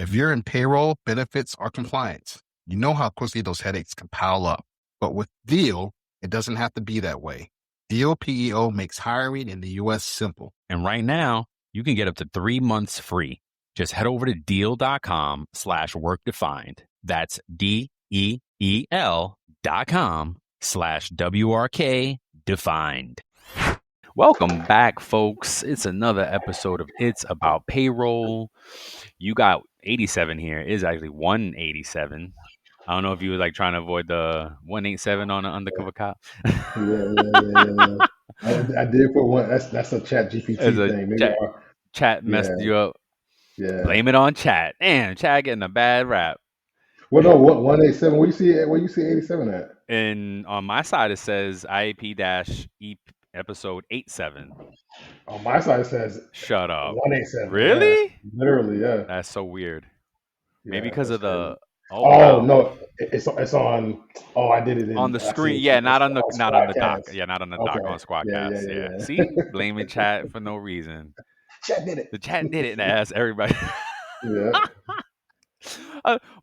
If you're in payroll, benefits, or compliance, you know how quickly those headaches can pile up. But with Deal, it doesn't have to be that way. Deal PEO makes hiring in the U.S. simple. And right now, you can get up to 3 months free. Just head over to deal.com/workdefined. That's DEEL.com/WRK defined. Welcome back, folks. It's another episode of It's About Payroll. You got 87 here. It's actually 187. I don't know if you were like trying to avoid the 187 on an undercover cop. Yeah. I did put one. That's a Chat As GPT a thing. Maybe. chat messed you up. Yeah. Blame it on chat. Damn, chat getting a bad rap. Well, no, what 187? Where you see 87 at? And on my side, it says IAP-E episode 87. On my side it says Shut up. 187. Yeah, Really? literally. Yeah. That's so weird. Maybe Yeah, because that's of the. crazy. Oh wow. No, it's on. Oh, I did it On the I see screen, what yeah, you- it's not on the doc. Squadcast. Yeah, not on the doc Okay. on Squadcast. Yeah. Yeah. See, blaming chat for no reason. Chat did it. The chat did it, and ask everybody. Yeah.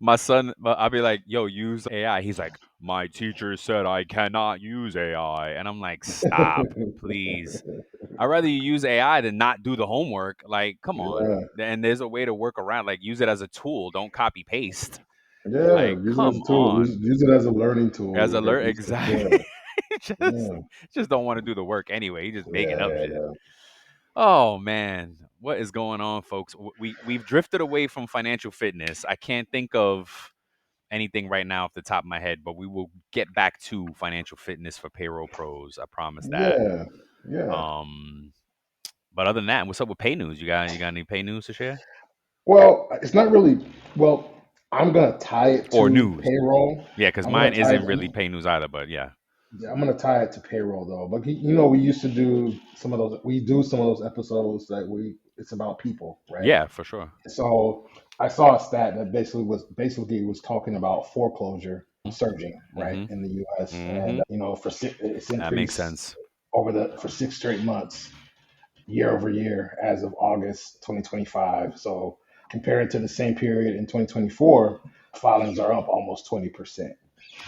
My son, I'll be like, "Yo, use AI." He's like, "My teacher said I cannot use AI," and I'm like, "Stop, please." I'd rather you use AI than not do the homework. Like, come on. Yeah. And there's a way to work around. Like, use it as a tool. Don't copy paste. Yeah. Like, Use it as come a tool. on. Use it as a learning tool. As alert, exactly. just, Yeah. just don't want to do the work anyway. He's just making up shit. Yeah. Oh man, what is going on, folks? We've drifted away from financial fitness. I can't think of anything right now off the top of my head, but we will get back to financial fitness for payroll pros. I promise that. Yeah. But other than that, what's up with pay news? You got any pay news to share? Well, it's not really. Well, I'm gonna tie it Or to news? payroll. Yeah, because I'm gonna mine tie isn't it. really pay news either. But yeah, I'm gonna tie it to payroll though. But we used to do some of those. We do some of those episodes that it's about people, right? yeah, for sure. So I saw a stat that basically was talking about foreclosure surging, right, Mhm. in the U.S. Mhm. And it's That makes increased sense. for 6 straight months, year over year, as of August 2025. So compared to the same period in 2024, filings are up almost 20%.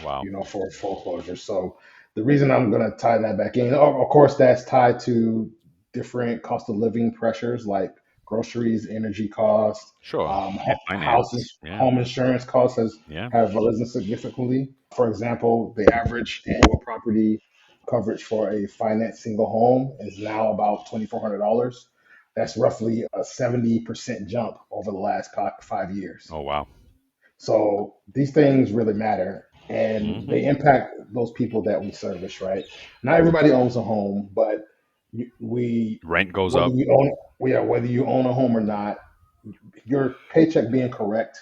Wow. For foreclosure. So the reason I'm going to tie that back in, of course, that's tied to different cost of living pressures like groceries, energy costs, Sure. houses, Finance. Yeah. home insurance costs Yeah. have risen significantly. For example, the average annual property coverage for a finance single home is now about $2,400. That's roughly a 70% jump over the last 5 years. Oh wow. So these things really matter and Mhm. they impact those people that we service, right? Not everybody owns a home, but we, Rent goes whether up. you whether you own a home or not, your paycheck being correct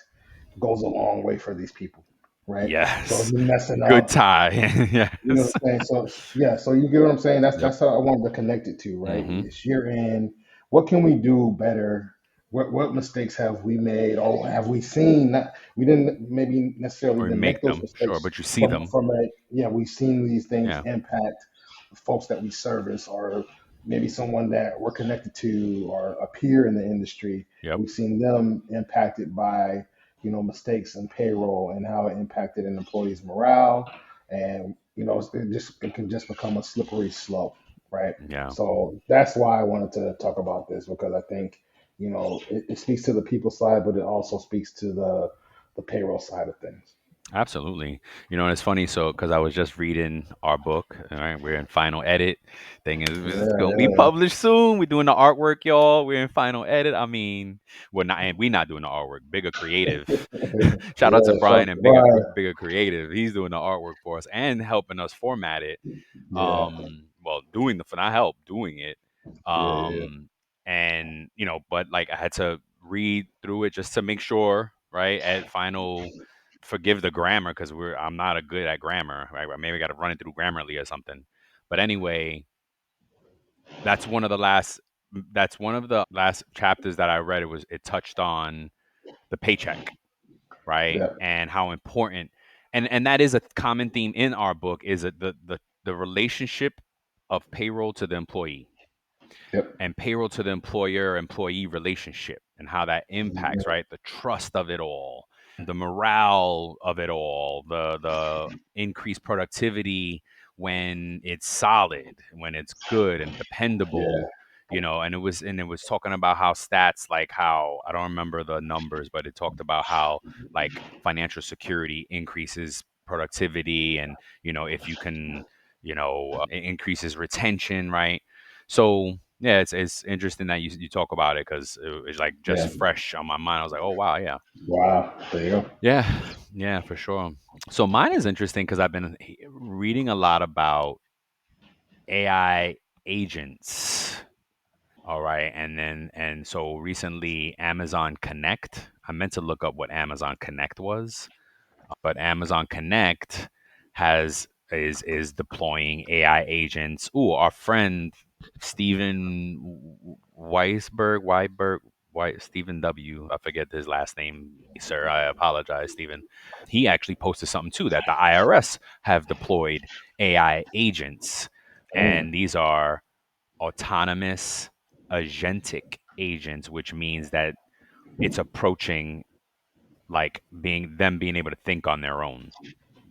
goes a long way for these people, right? So if Yes. you're messing Good up, tie. you know Yes. what I'm saying? So yeah, so you get what I'm saying? Yep. That's how I wanted to connect it to, right? Mhm. It's year end. What can we do better? What mistakes have we made, or have we seen that we didn't maybe necessarily Or even make make those them. Sure, mistakes but you see them. we've seen these things Yeah. impact folks that we service, or maybe someone that we're connected to, or a peer in the industry. Yep. We've seen them impacted by mistakes in payroll and how it impacted an employee's morale, and it can just become a slippery slope, right? Yeah. So that's why I wanted to talk about this, because I think it speaks to the people side, but it also speaks to the payroll side of things. Absolutely. And it's funny. So, because I was just reading our book, all right, we're in final edit. Thing is, it's gonna be Yeah, published soon. We're doing the artwork, y'all. We're in final edit. I mean, we're not doing the artwork. Bigger Creative. yeah. Shout out to Shout Brian and right. Bigger Creative. He's doing the artwork for us and helping us format it. Yeah, Well, not help doing it. yeah. And but like I had to read through it just to make sure, right? At final, forgive the grammar because I'm not a good at grammar, right? Maybe I got to run it through Grammarly or something. But anyway, that's one of the last. That's one of the last chapters that I read. It touched on the paycheck, right? Yeah. And how important, and that is a common theme in our book, is the relationship of payroll to the employee Yep. and payroll to the employer employee relationship. and how that impacts, Mhm. right? The trust of it all, the morale of it all, the increased productivity when it's solid, when it's good and Yeah. dependable, and it was talking about how stats, like how, I don't remember the numbers, but it talked about how like financial security increases productivity, and if you can, it increases retention, right? So yeah, it's interesting that you talk about it, because it was like just Yeah. fresh on my mind. I was like, oh wow, yeah. Wow. There you go. Yeah, yeah, for sure. So mine is interesting because I've been reading a lot about AI agents. All right. And so recently, Amazon Connect, I meant to look up what Amazon Connect was, but Amazon Connect is deploying AI agents. Ooh, our friend Stephen Weisberg, Stephen W. I forget his last name, sir. I apologize, Stephen. He actually posted something too, that the IRS have deployed AI agents, Mm. and these are autonomous agentic agents, which means that it's approaching like being able to think on their own.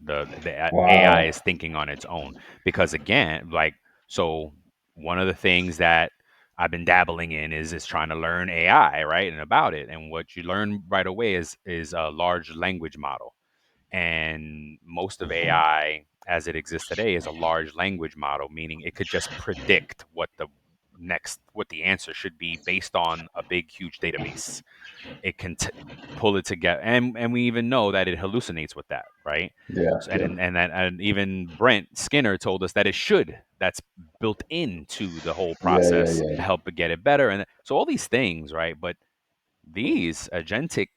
The AI Wow. is thinking on its own, because again, like, so one of the things that I've been dabbling in is trying to learn AI, right, and about it, and what you learn right away is a large language model, and most of AI as it exists today is a large language model, meaning it could just predict what the answer should be based on a big huge database. It can pull it together, and we even know that it hallucinates with that, right? Yeah. So, Yeah. and even Brent Skinner told us that it should. That's built into the whole Yeah. Yeah. process Yeah. to help it get it better, and so all these things, right? But these agentic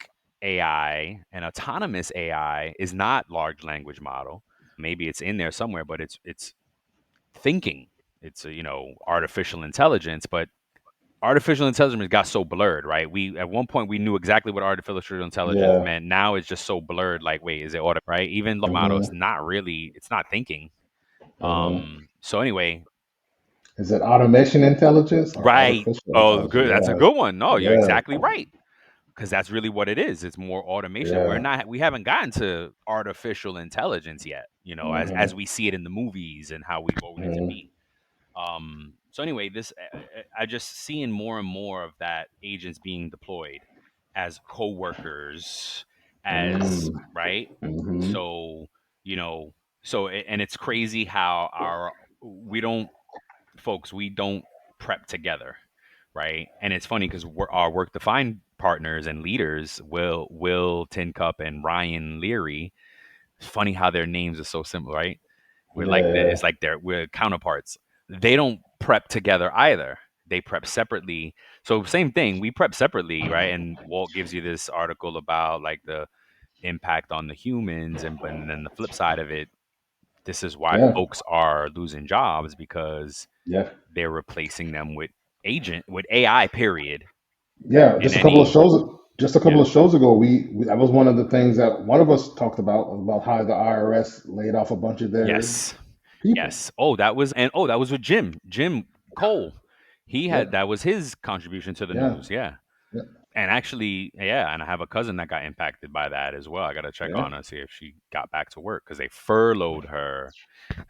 AI and autonomous AI is not large language model. Maybe it's in there somewhere, but it's thinking. It's artificial intelligence, but artificial intelligence got so blurred, right? We at one point we knew exactly what artificial intelligence Yeah. meant. Now it's just so blurred. Like, wait, is it auto? Right? Even model, Mm-hmm. it's not really. It's not thinking. Mm-hmm. So anyway, Is it automation intelligence or right? artificial Oh, intelligence? good. That's a good one. No, you're Yeah. exactly right. Because that's really what it is. It's more automation. Yeah. We haven't gotten to artificial intelligence yet. As Mm-hmm. we see it in the movies and how we want it to Mm-hmm. be. So anyway, this I just seeing more and more of that agents being deployed as co-workers, as right. Mm-hmm. So you know, and it's crazy how we don't prep together, right? And it's funny because our work defined partners and leaders, Will Tincup and Ryan Leary. It's funny how their names are so similar, right? Yeah. It's like we're counterparts. They don't prep together either. They prep separately. So same thing, we prep separately, right? And Walt gives you this article about like the impact on the humans, and then the flip side of it, this is why Yeah. folks are losing jobs, because Yeah. they're replacing them with AI, period. Yeah. In any Just a couple Yeah. of shows ago, we that was one of the things that one of us talked about how the IRS laid off a bunch of their Yes. people. Yes. That was with Jim Cole. Yeah. That was his contribution to the Yeah. news. Yeah. Yeah. And actually, yeah, and I have a cousin that got impacted by that as well. I got to check Yeah. on her, see if she got back to work, because they furloughed her.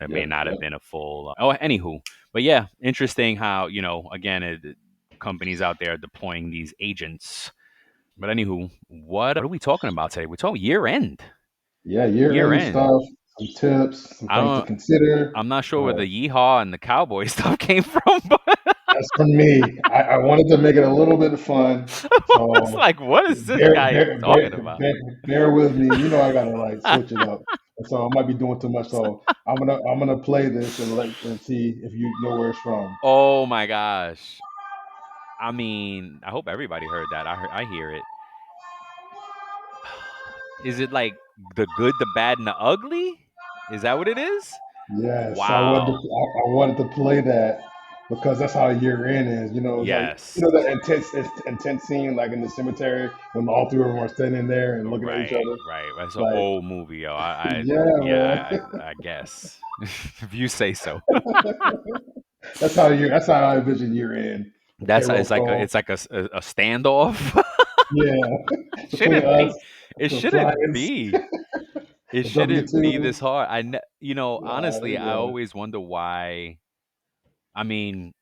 It may Yep. not have Yep. been a full. Oh, anywho, but yeah, interesting how again, companies out there deploying these agents. But anywho, what are we talking about today? We're talking year end. Yeah. Year Year end end. stuff, some tips, some I things to don't. consider. I'm not sure where Uh, the yeehaw and the cowboy stuff came from, but That's from me. I wanted to make it a little bit fun, it's so like, what is this bear guy bear talking bear about? bear, bear with me. You know I gotta like switch it up, and so I might be doing too much. So I'm gonna play this and see if you know where it's from. Oh my gosh. I mean, I hope everybody heard that. I hear it. Is it like the good, the bad, and the ugly? Is that what it is? Yes, Wow. I wanted to play that because that's how year end is. It's like Yes. that intense scene like in the cemetery when all three of them are standing there and looking at each Right, other. right. That's an Like, old movie, yo. yeah, man. Yeah, I guess if you say so. That's how I envision year end. the That's payroll it's like a code. it's like a standoff. Yeah, between Shouldn't be. us, It the shouldn't clients, be. It the W shouldn't be twos. this hard. Honestly, I Yeah, always wonder why. I mean,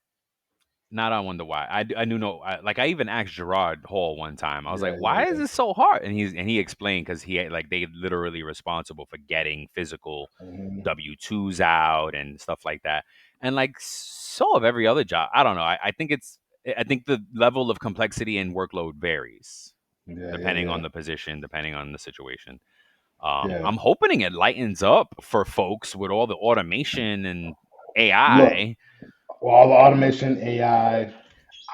not I wonder why. I knew no. Like I even asked Gerard Hall one time. I was like, yeah, yeah, "Why is yeah. this so hard?" And he explained because like they literally responsible for getting physical Hmm. W-2s out and stuff like that. And like so of every other job. I don't know. I think the level of complexity and workload varies Yeah, yeah, depending on yeah, the position, depending on the situation. yeah. I'm hoping it lightens up for folks with all the automation and Look, AI. well, all the automation, AI.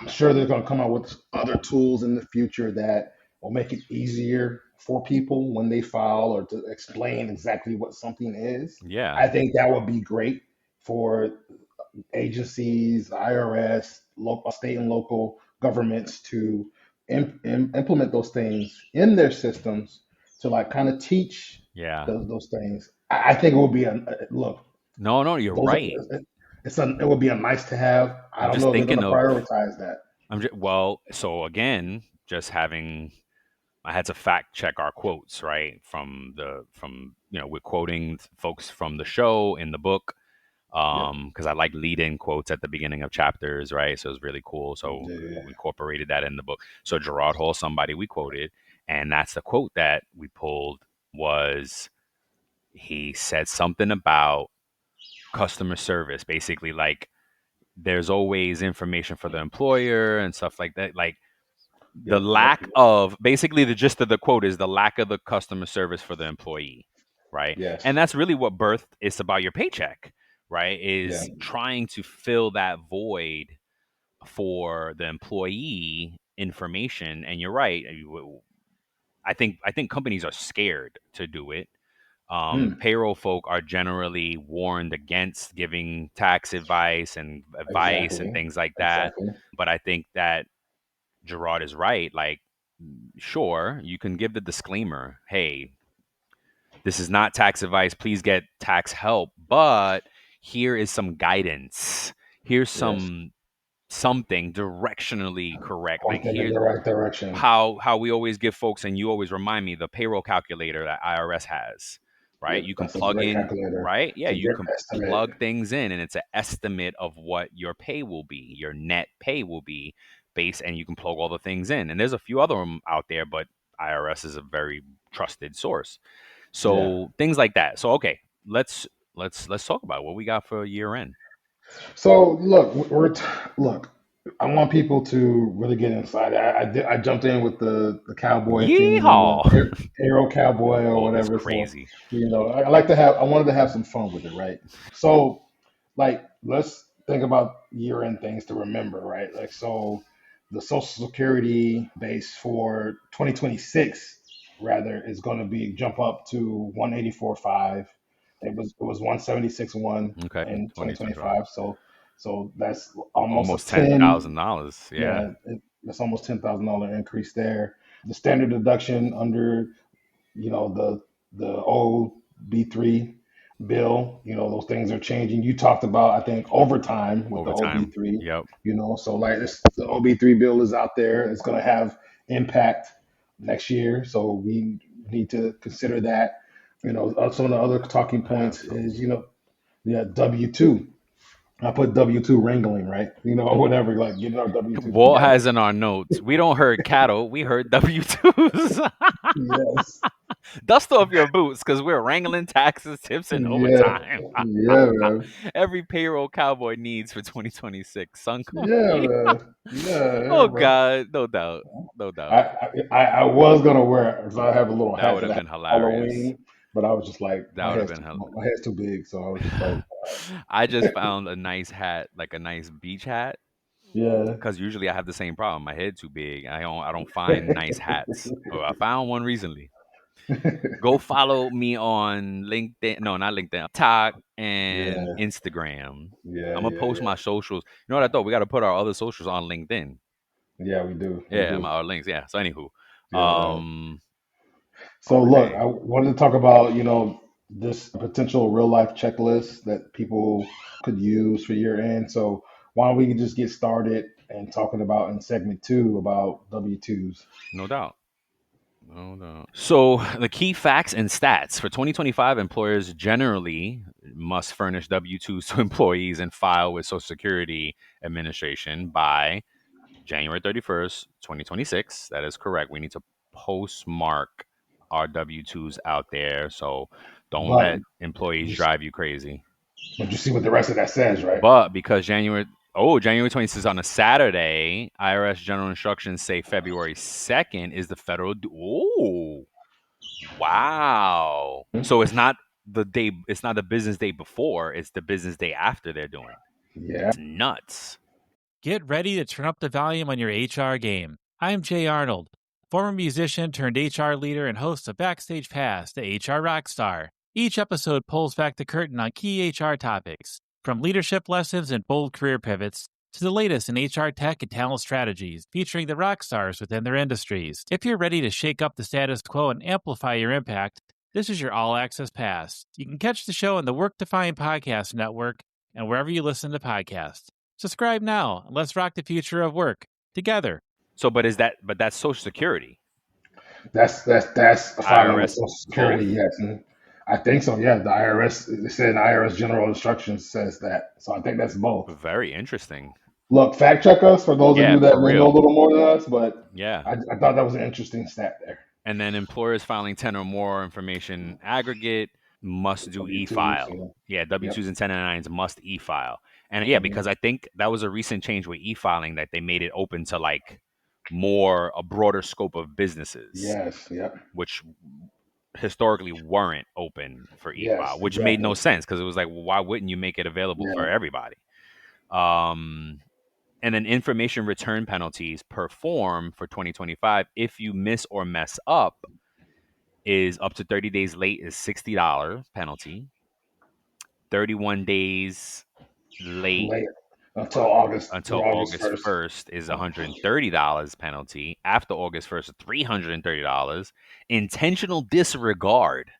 I'm sure they're going to come out with other tools in the future that will make it easier for people when they file or to explain exactly what something is. Yeah, I think that would be great for agencies, IRS, local, state and local governments to implement those things in their systems to like kind of teach yeah. those things. I think it would be a look. No, no, you're Those are right. it would be a nice to have. I I'm don't just know if they're going thinking to of. prioritize that. Well, so again, just having. I had to fact check our quotes, right? We're quoting folks from the show in the book, Yep. because I like lead-in quotes at the beginning of chapters, right? So it was really cool. So Yeah. we incorporated that in the book. So Gerard Hall, somebody we quoted, and that's the quote that we pulled was he said something about customer service, basically like there's always information for the employer and stuff like that. Like the Yep. Yep. lack of basically the gist of the quote is the lack of the customer service for the employee, right? Yes. And that's really what birth is about your paycheck, right? Yeah. Is trying to fill that void for the employee information. And you're right. I think companies are scared to do it. Hmm. Payroll folk are generally warned against giving tax advice and Exactly. things like that. Exactly. But I think that Gerard is right. Like, sure, you can give the disclaimer, hey, this is not tax advice. Please get tax help. But here is some guidance. Here's Yes. something directionally correct. Like Pointing in here's the right direction. how we always give folks, and you always remind me, the payroll calculator that IRS has, right? Yep. You can That's a plug great in, calculator. right? Yeah, It's a you great can estimate. plug things in, and it's an estimate of what your pay will be, your net pay will be based, and you can plug all the things in. And there's a few other them out there, but IRS is a very trusted source. Yeah. So things like that. So okay, let's talk about what we got for year end. So look, look. I want people to really get inside. I jumped in with the cowboy theme, Yeehaw! hero cowboy or Oh, it's whatever. So crazy. I like to have. I wanted to have some fun with it, right? So like let's think about year end things to remember, right? Like so the social security base for 2026 rather is going to be jump up to 184.5. It was 176.1 Okay, in 2025. 2025. So that's almost a Almost ten 10. thousand dollars. Yeah. Yeah, that's almost $10,000 increase there. The standard deduction under the OB3 bill, those things are changing. You talked about, I think, overtime with the Overtime. OB3, Yep. so like the OB3 bill is out there. It's going to have impact next year. So we need to consider that. Some of the other talking I have points those. is, yeah, W-2. I put W-2 wrangling, right? Whatever, like getting our W-2s Walt together. has in our notes. We don't herd cattle. We herd W-2s. Yes. Dust off your boots because we're wrangling taxes, tips, and Yeah. overtime. Yeah, man. Every payroll cowboy needs for 2026. Son, come Yeah, here. man. Yeah, yeah, Oh bro. God, no doubt, no I, doubt. I was gonna wear it because I have a little That hat would that have I have been for hilarious. Halloween, but I was just like, That would have been my head's too big, so I was just like, I just found a nice hat, like a nice beach hat, yeah. because usually I have the same problem. My head too big. I don't find nice hats. Oh, I found one recently. Go follow me on LinkedIn. No, not LinkedIn. TikTok and Yeah, Instagram. yeah, I'm gonna yeah, post yeah, my socials. You know what I thought? We got to put our other socials on LinkedIn. yeah. We do, we Yeah, do. our links. Yeah. So anywho, Yeah, man. um, So look, okay. I wanted to talk about this potential real life checklist that people could use for year end. So why don't we just get started? and talking about in segment 2 about W-2s. No doubt. No doubt. So the key facts and stats for 2025, employers generally must furnish W-2s to employees and file with Social Security Administration by January 31st, 2026. That is correct. We need to postmark our W-2s out there. So don't But let employees you, drive you crazy. but you see what the rest of that says, right? But because January 26th is on a Saturday, IRS general instructions say February 2nd is the federal. Oh, wow. So it's not the business day before, it's the business day after they're doing it. Yeah. It's nuts. Get ready to turn up the volume on your HR game. I'm Jay Arnold, former musician turned HR leader and host of Backstage Pass, the HR Rockstar. Each episode pulls back the curtain on key HR topics, from leadership lessons and bold career pivots to the latest in HR tech and talent strategies, featuring the rock stars within their industries. If you're ready to shake up the status quo and amplify your impact, this is your all-access pass. You can catch the show on the Work Defined Podcast Network and wherever you listen to podcasts. Subscribe now and let's rock the future of work together. So, but that's Social Security. That's a filing with IRS Social Security, both? yes. And I think so, yeah. The IRS, it said IRS general instructions says that. So I think that's both. Very interesting. Look, fact check us for those of Yeah, you that for may know a real. little more than us, but Yeah. I thought that was an interesting stat there. And then employers filing 10 or more information aggregate must do W-2s, e-file. Yeah, Yep. W-2s and 1099s must e-file. And yeah, because I think that was a recent change with e-filing that they made it open to like a broader scope of businesses, Yes, yep. which historically weren't open for e-file, Yes, which made no exactly. sense because it was like, well, why wouldn't you make it available for Yeah. everybody? And then information return penalties per form for 2025, if you miss or mess up, is up to 30 days late is $60 penalty. 31 days late Late until August until through August August 1st. 1st is $130 penalty. After August 1st, $330. Intentional disregard.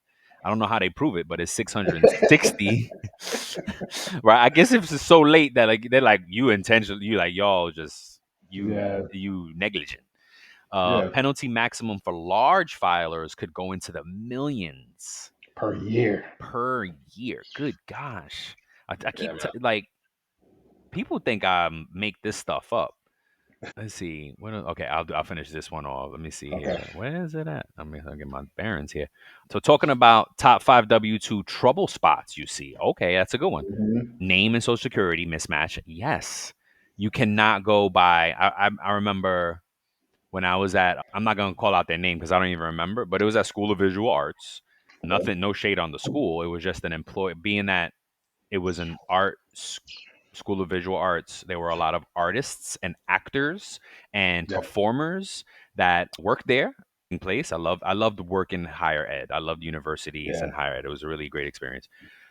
I don't know how they prove it, but it's 660. Right? I guess if it's so late that like they're like you intentionally, you like y'all just Yeah, you negligent. yeah. Penalty maximum for large filers could go into the millions Per year. per year. Good gosh. I Yeah, keep like people think I make this stuff up. Let's see. Okay, I'll finish this one off. Let me see okay. here. Where is it at? I'll get my bearings here. So talking about top 5 W-2 trouble spots you see. Okay, that's a good one. Mhm. Name and social security mismatch. Yes. You cannot go by I remember when I was at I'm not gonna call out their name because I don't even remember, but it was at School of Visual Arts. Okay. Nothing, no shade on the school. It was just an employee being that it was an school of visual arts. There were a lot of artists and actors and Yeah, performers that worked there in place. I loved working higher ed. I loved universities yeah. and higher ed. It was a really great experience.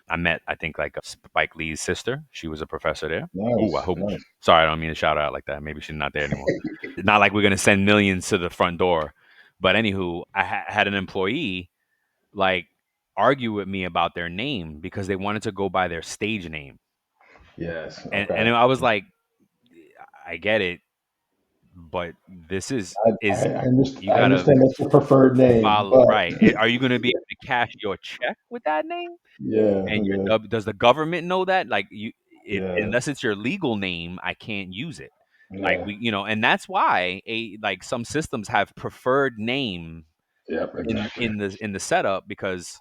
I met, I think, like Spike Lee's sister. She was a professor there. Oh, I Nice, hope. nice. Sorry, I don't mean to shout her out like that. Maybe she's not there anymore. It's not like we're gonna send millions to the front door. But anywho, I had an employee like argue with me about their name because they wanted to go by their stage name. Yes, And okay. I was like, I get it, but this is you I gotta understand that's your preferred name, follow but right. Are you gonna be able to cash your check with that name? yeah, And yeah, does the government know that? Like if yeah, unless it's your legal name, I can't use it. Like yeah. and that's why like some systems have preferred name Yep, exactly. in the setup because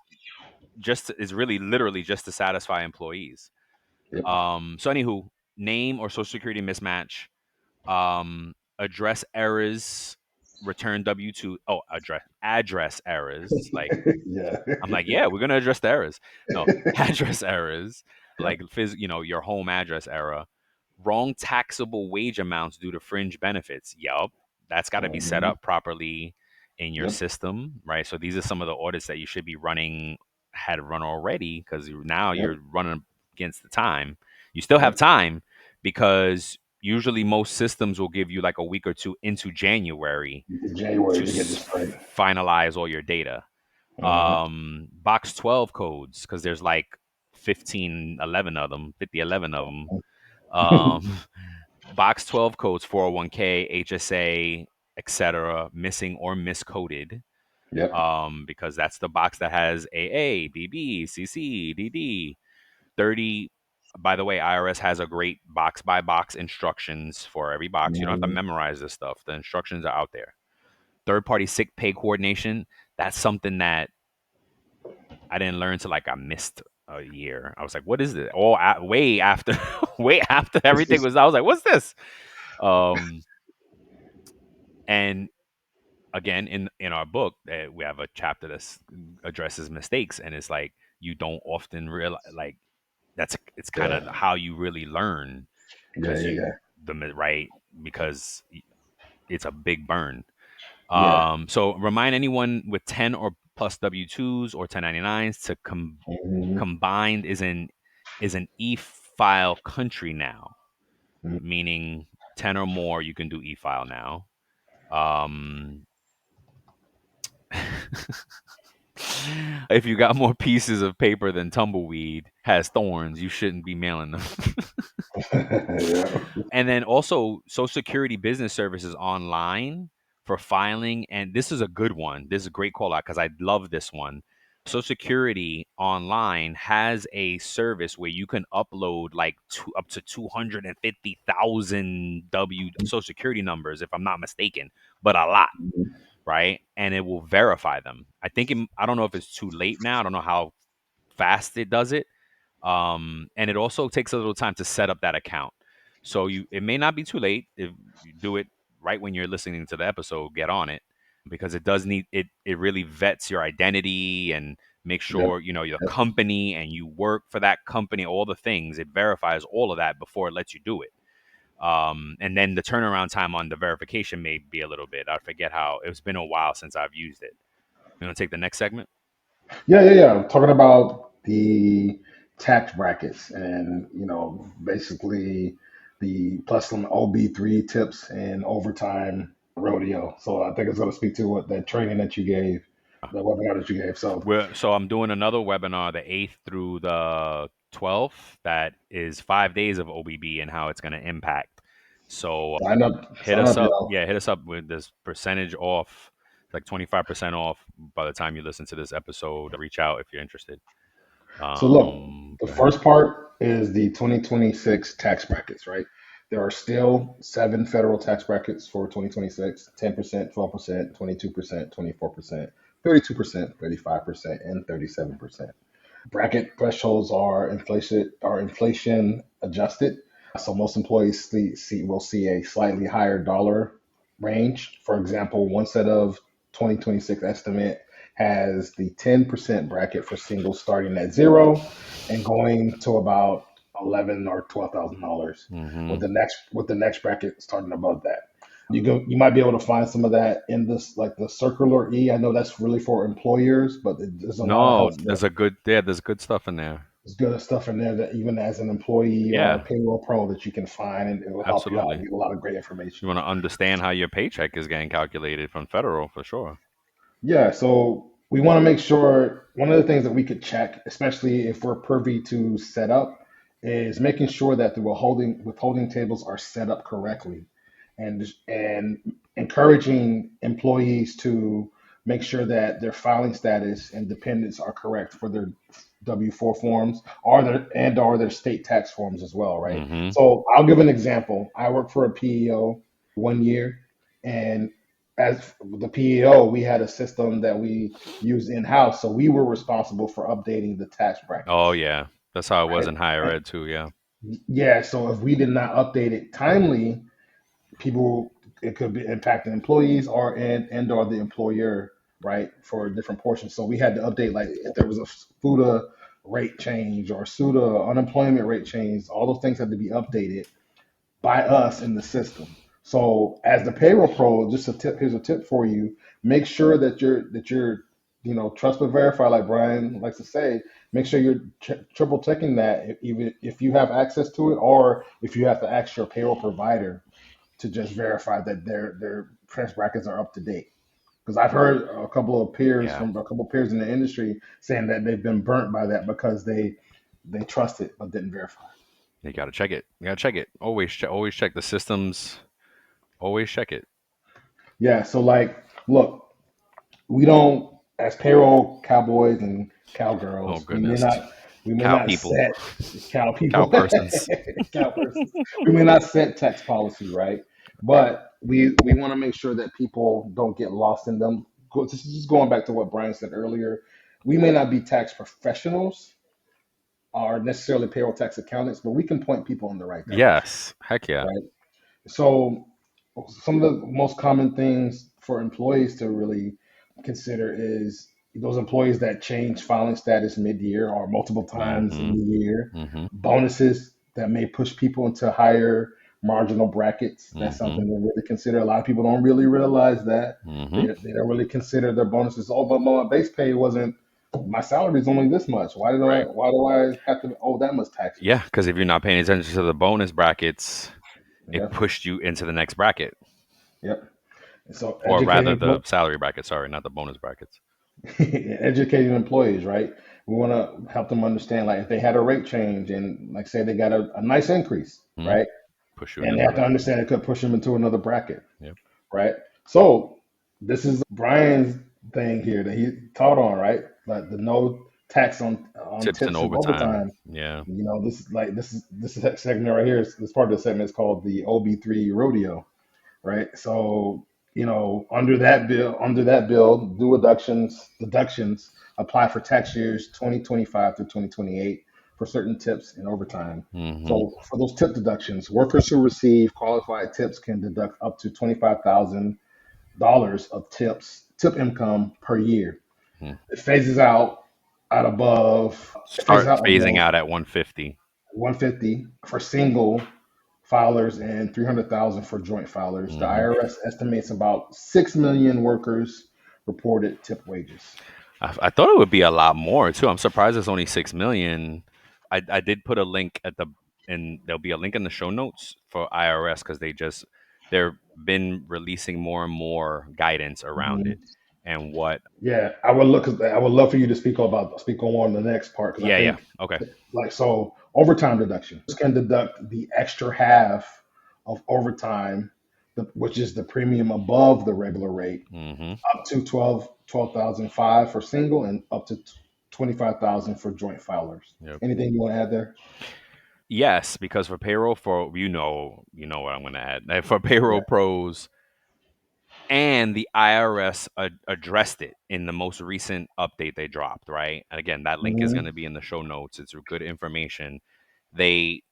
just is really literally just to satisfy employees. Yep, So anywho, name or social security mismatch, address errors, return W-2. Oh, address errors. Like yeah. I'm like, yeah, we're gonna address the errors. No, address errors, Yep. like your home address error, wrong taxable wage amounts due to fringe benefits. Yup, that's got to be set Mhm. up properly in your Yep, system, right? So these are some of the audits that you should be running, had run already, because now yep, you're running against the time. You still have yep. time because usually most systems will give you like a week or two into January In January to to get this right. finalize all your data. Mhm. Box 12 codes because there's like 15, 11 of them, 50, 11 of them. Um, Box 12 codes 401k, HSA, etc. missing or miscoded. Yep. Because that's the box that has AA, BB, CC, DD. 30. By the way, IRS has a great box by box instructions for every box. You don't have to Mhm. memorize this stuff. The instructions are out there. Third party sick pay coordination. That's something that I didn't learn till like I missed a year. I was like, what is this? Oh, way after, way after everything was, I was like, what's this? Um, and again, in our book, we have a chapter that addresses mistakes, and it's like you don't often realize like it's kind of Yeah. how you really learn Yeah. because Yeah. you Yeah. right because it's a big burn. Yeah. So remind anyone with 10 or plus W-2s or 1099s to Mhm. combined is an e-file country now, meaning 10 or more you can do e-file now. Um, if you got more pieces of paper than tumbleweed has thorns, you shouldn't be mailing them. Yeah. And then also Social Security Business Services online for filing. And this is a good one. This is a great call out because I love this one. Social Security online has a service where you can upload like up to 250,000 Social Security numbers, if I'm not mistaken, but a lot, right? And it will verify them. I don't know if it's too late now. I don't know how fast it does it. And it also takes a little time to set up that account. So it may not be too late if you do it right when you're listening to the episode. Get on it because it does need it. It really vets your identity and make Yep. sure you know your Yep. company and you work for that company. All the things it verifies all of that before it lets you do it. And then the turnaround time on the verification may be a little bit. I forget how. It's been a while since I've used it. You want to take the next segment? Yeah. Yeah. Yeah. Talking about the tax brackets and basically the plus some OB3 tips and overtime rodeo. So I think it's going to speak to what that training that you gave, the webinar that you gave. So So I'm doing another webinar, the 8th through the 12th, that is 5 days of OBB and how it's going to impact. So hit sign us up, up. y'all. Yeah, hit us up with this percentage off, like 25% off by the time you listen to this episode. Reach out if you're interested. So look, the Go ahead. first part is the 2026 tax brackets, right? There are still 7 federal tax brackets for 2026: 10%, 12%, 22%, 24%, 32%, 35%, and 37%. Bracket thresholds are inflation adjusted. So most employees will see a slightly higher dollar range. For example, one set of 2026 estimate has the 10% bracket for singles starting at zero and going to about 11 or $12,000, Mm-hmm. with the next bracket starting above that. You might be able to find some of that in this, like the circular E. I know that's really for employers, but there's a lot of No, help. there's good stuff in there. There's good stuff in there that even as an employee or a Yeah, payroll pro that you can find, and it will help you out and absolutely. give a lot of great information. You want to understand how your paycheck is getting calculated from federal for sure. Yeah, so we want to make sure one of the things that we could check, especially if we're privy to set up, is making sure that the withholding tables are set up correctly, and encouraging employees to make sure that their filing status and dependents are correct for their W-4 forms or their state tax forms as well, right? Mm-hmm. So I'll give an example. I worked for a PEO one year, and as the PEO, we had a system that we used in house, so we were responsible for updating the tax Oh brackets, yeah, that's how it was right? in higher ed too. Yeah. Yeah, so if we did not update it timely, people it could be impacting employees or the employer, right, for different portions. So we had to update, like if there was a FUTA rate change or SUTA unemployment rate change, all those things had to be updated by us in the system. So as the payroll pro, just a tip, here's a tip for you. Make sure that you're trust but verify, like Brian likes to say. Make sure you're triple checking that, even if you have access to it, or if you have to ask your payroll provider to just verify that their tax brackets are up to date. Because I've heard Yeah. a couple of peers in the industry saying that they've been burnt by that because they trusted but didn't verify. You got to check it. You got to check it. Always check the systems. Always check it. Yeah. So like, look, we don't, as payroll cowboys and Oh cowgirls, goodness. we may Cow not people. set cow Cow people, persons. cow persons. We may not set tax policy, right? But we want to make sure that people don't get lost in them. This is just going back to what Brian said earlier. We may not be tax professionals or necessarily payroll tax accountants, but we can point people in the right direction, Yes. Heck yeah. right? So, some of the most common things for employees to really consider is those employees that change filing status mid-year or multiple times in Mm-hmm. the year, Mm-hmm. bonuses that may push people into higher marginal brackets. That's Mm-hmm. something to really consider. A lot of people don't really realize that. Mm-hmm. They don't really consider their bonuses. Oh, but my base pay wasn't. My salary is only this much. Right. Why do I have to owe that much taxes? Yeah, because if you're not paying attention to the bonus brackets, it Yeah. pushed you into the next bracket, Yep. So or rather the salary bracket. Sorry, not the bonus brackets. educating employees, right? We want to help them understand, like, if they had a rate change and, like, say they got a nice increase, Hmm. right? Push you in And they have to another. understand it could push them into another bracket, Yep. right? So this is Brian's thing here that he taught on, right? Like the no tax on Tips and tips and overtime. overtime. Yeah. You know, this is segment right here. This part of the segment is called the OB3 rodeo, right? So, under that bill, deductions apply for tax years 2025 through 2028 for certain tips and overtime. Mm-hmm. So for those tip deductions, workers who receive qualified tips can deduct up to $25,000 of tip income per year. Hmm. It phases out at above it phases Start out phasing above out at 150. 150 for single filers and 300,000 for joint filers. The Mm-hmm. IRS estimates about 6 million workers reported tip wages. I thought it would be a lot more too. I'm surprised it's only 6 million. I did put a link and there'll be a link in the show notes for IRS because they're been releasing more and more guidance around Mhm. it and what. Yeah, I would love for you to speak on the next part because I Yeah. think, Okay. like, so overtime deduction can deduct the extra half of overtime, which is the premium above the regular rate, Mm-hmm. up to 12,005 for single and up to 25,000 for joint filers. Yep. Anything you want to add there? Yes, because for payroll, for what I'm going to add. For payroll Yeah. pros, and the IRS addressed it in the most recent update they dropped, right? And again, that link is going to Hmm. be in the show notes. It's good information. They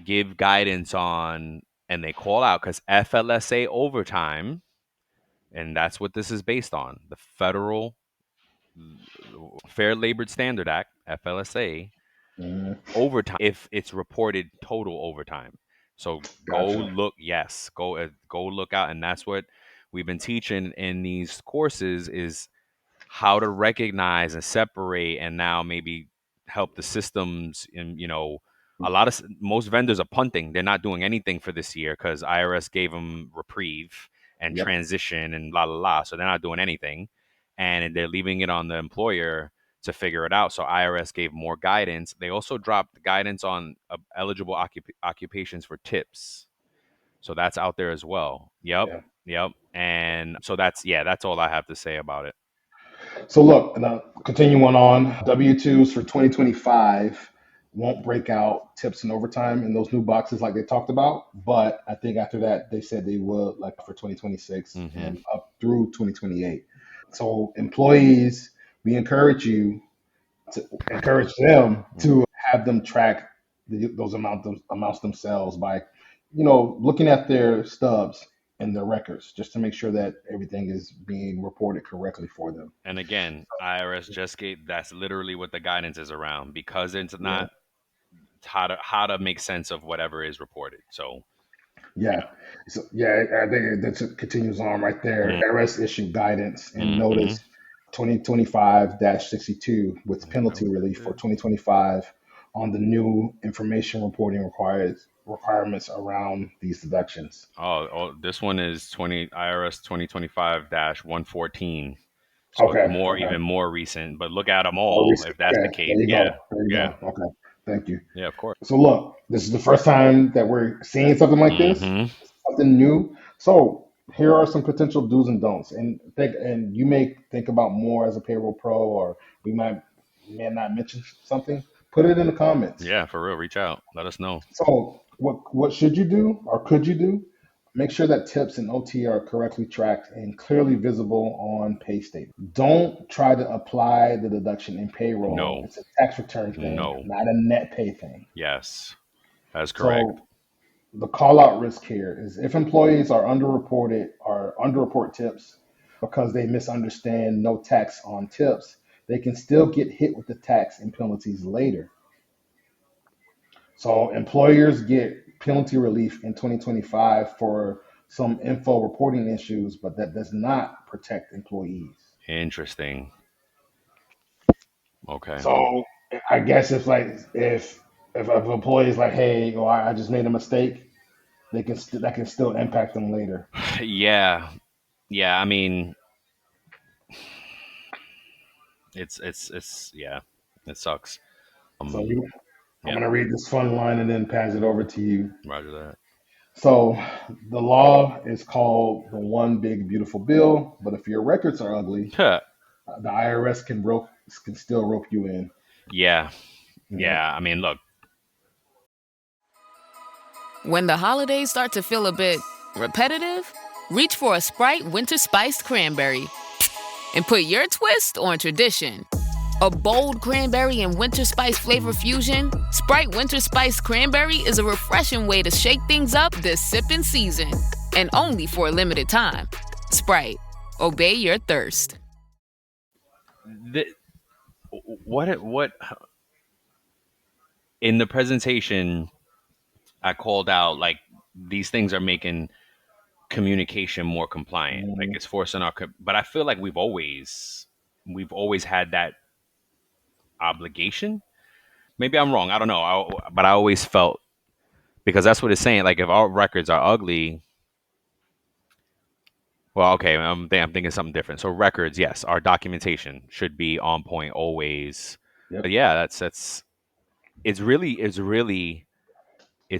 give guidance on and they call out because FLSA overtime, and that's what this is based on, the Federal Fair Labor Standard Act, FLSA, Hmm. overtime if it's reported total overtime. So go Gotcha. look, yes, go look out, and that's what we've been teaching in these courses is how to recognize and separate, and now maybe help the systems. And most vendors are punting; they're not doing anything for this year because IRS gave them reprieve and Yep. transition and la la la, so they're not doing anything, and they're leaving it on the employer to figure it out. So IRS gave more guidance. They also dropped guidance on eligible occupations for tips. So that's out there as well. Yep. Yeah. Yep. And so that's all I have to say about it. So look, now continuing on, W-2s for 2025 won't break out tips and overtime in those new boxes like they talked about, but I think after that they said they will, like, for 2026 Mm-hmm. and up through 2028. So employees, we encourage them to have them track those amounts themselves by, looking at their stubs and their records just to make sure that everything is being reported correctly for them. And again, IRS just gave that's literally what the guidance is around because it's Yeah. not how to make sense of whatever is reported. So Yeah. So yeah, I think that continues on right there. yeah. IRS issued guidance and Mm-hmm. notice 2025-62 with penalty relief for 2025 on the new information reporting requirements around these deductions. This one is 20 IRS 2025-114. So it's Okay. more Okay. even more recent, but look at them More all recent. if that's Okay. the There case. you Yeah. go. There you Yeah. go. Okay. Thank you. Yeah, of course. So look, this is the first time that we're seeing something like this, Mm-hmm. something new. So here are some potential do's and don'ts, and you may think about more as a payroll pro, or we may not mention something. Put it in the comments. Yeah, for real. Reach out. Let us know. So what should you do or could you do? Make sure that tips and OT are correctly tracked and clearly visible on pay statement. Don't try to apply the deduction in payroll. No. It's a tax return thing, No. not a net pay thing. Yes, that's correct. So the call out risk here is if employees are underreported or underreport tips because they misunderstand no tax on tips, they can still get hit with the tax and penalties later. So employers get penalty relief in 2025 for some info reporting issues, but that does not protect employees. Interesting. Okay. So I guess if an employee is like, hey, well, I just made a mistake, that can still impact them later. Yeah. Yeah. I mean, it's yeah. It sucks. So Um. I'm Yeah. gonna read this fun line and then pass it over to you. Roger that. So the law is called the one big beautiful bill, but if your records are ugly, the IRS can still rope you in. Yeah. Yep. Yeah. I mean, look. When the holidays start to feel a bit repetitive, reach for a Sprite Winter Spiced Cranberry and put your twist on tradition. A bold cranberry and winter spice flavor fusion, Sprite Winter Spiced Cranberry is a refreshing way to shake things up this sipping season. And only for a limited time. Sprite, obey your thirst. The, what in the presentation I called out like these things are making communication more compliant. Like Mhm. it's forcing but I feel like we've always had that obligation. Maybe I'm wrong. I don't know. But I always felt because that's what it's saying. Like if our records are ugly, well, okay, I'm thinking something different. So records, yes, our documentation should be on point always. But Yep. yeah, that's it's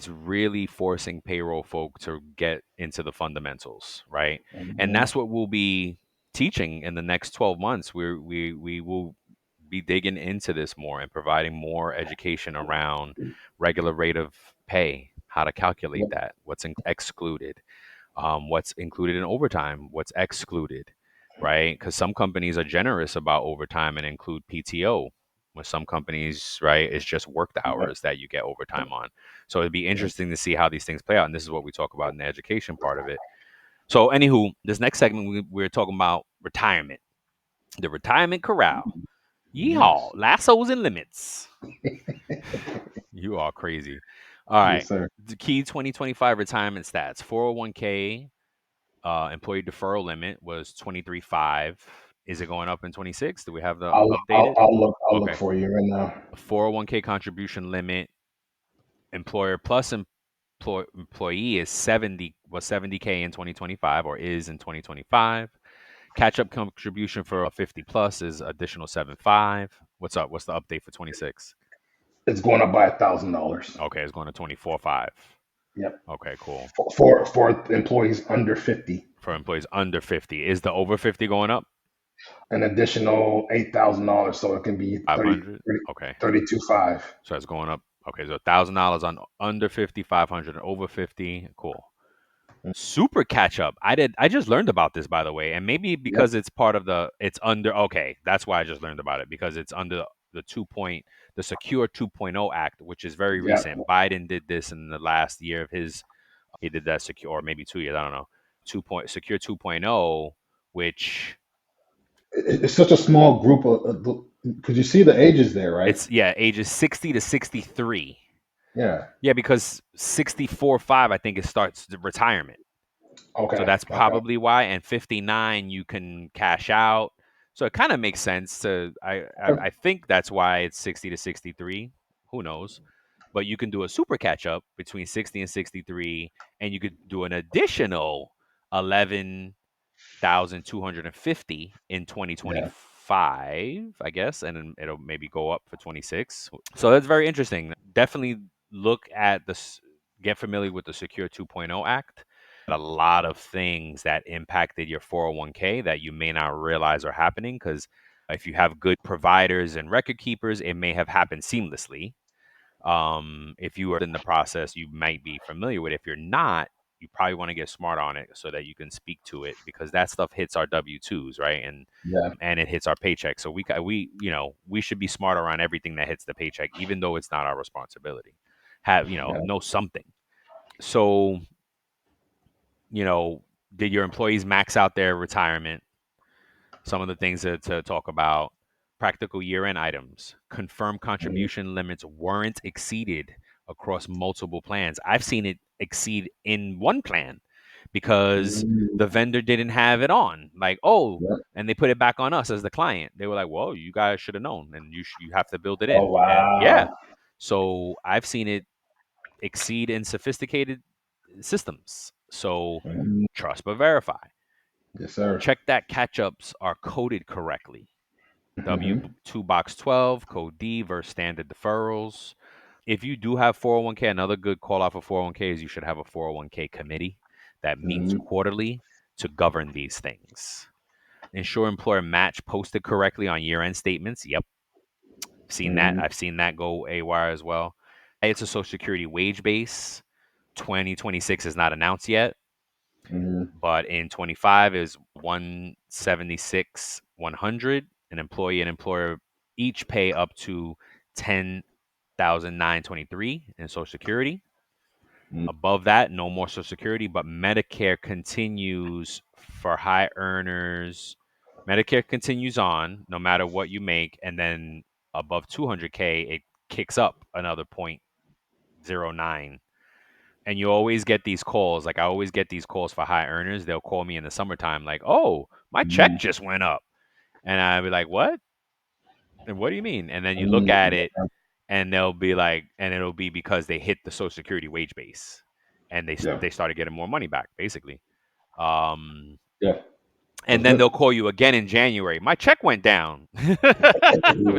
really forcing payroll folk to get into the fundamentals, right? And Mhm. that's what we'll be teaching in the next 12 months. We will be digging into this more and providing more education around regular rate of pay, how to calculate Yep. that, what's excluded, what's included in overtime, what's excluded, right? Because some companies are generous about overtime and include PTO. With some companies, right, it's just worked Yep. hours that you get overtime on. So it'd be Yep. interesting to see how these things play out. And this is what we talk about in the education part of it. So, anywho, this next segment, we're talking about retirement, the retirement corral. Yeehaw, Yes. lassos and limits. You are crazy. All right. Yes, sir. The key 2025 retirement stats 401k employee deferral limit was 23.5. Is it going up in 26? Do we have the updated? I'll look Okay. for you right now. 401k contribution limit employer plus employee is 70k in 2025 or is in 2025. Catch up contribution for a 50 plus is additional 7.5. What's up? What's the update for 26? It's going up by $1,000. Okay, it's going to 24.5. Yep. Okay, cool. For employees under 50, For employees under 50, is the over 50 going up? an additional $8,000, so it can be 500. Okay, 32.5. so it's going up. Okay, so $1,000 on under 50, 500 and over 50. Cool. Super catch up. I just learned about this by the way, and maybe Yep. because it's part of it's under. Okay, that's why I just learned about it because it's under the the Secure 2.0 Act, which is very Yep. recent. Biden did this in the last year of his. He did that secure, or maybe 2 years. I don't know. Secure 2.0, which It's such a small group because you see the ages there, right? it's yeah ages 60 to 63. Yeah. Yeah, because 64.5 I think it starts the retirement. So Okay. that's Okay. probably why. And 59, you can cash out. So it kind of makes sense to. I think that's why it's 60 to 63. Who knows? But you can do a super catch up between 60 and 63, and you could do an additional 11,250 in Yeah. 25, I guess, and then it'll maybe go up for 26. So that's very interesting. Definitely look at get familiar with the Secure 2.0 Act. A lot of things that impacted your 401k that you may not realize are happening, because if you have good providers and record keepers, it may have happened seamlessly. If you are in the process, you might be familiar with it. If you're not, you probably want to get smart on it so that you can speak to it, because that stuff hits our W-2s, right? Yeah. And it hits our paycheck. So we should be smart around everything that hits the paycheck, even though it's not our responsibility. Yeah. Know something. So, did your employees max out their retirement? Some of the things to talk about: practical year-end items, confirmed Mhm. contribution limits weren't exceeded across multiple plans. I've seen it exceed in one plan because Mhm. the vendor didn't have it on. Like, oh, Yep. and they put it back on us as the client. They were like, well, you guys should have known, and you have to build it Oh in. And yeah, wow. so I've seen it exceed in sophisticated systems. So Mhm. trust but verify. Yes, sir. Check that catch-ups are coded correctly. Hmm. W-2 box 12, code D versus standard deferrals. If you do have 401k, another good call out for 401k is you should have a 401k committee that meets Hmm. quarterly to govern these things. Ensure employer match posted correctly on year-end statements. Yep, seen that. Hmm. I've seen that go AWire as well. It's a Social Security wage base. 2026 is not announced yet, Hmm. but in 25 is 176 100. An employee and employer each pay up to 10,923 in Social Security. Above that, no more Social Security, but Medicare continues for high earners. Medicare continues on no matter what you make, and then above 200K, it kicks up another 0.09. And you always get these calls. Like, I always get these calls for high earners. They'll call me in the summertime, like, "Oh, my check Hmm. just went up," and I'll be like, "What? And what do you mean?" And then you look Hmm. at it, and they'll be like, and it'll be because they hit the Social Security wage base, and Yeah. they started getting more money back, basically. Um, Yeah. and That's then good. they'll call you again in January. My check went down. We're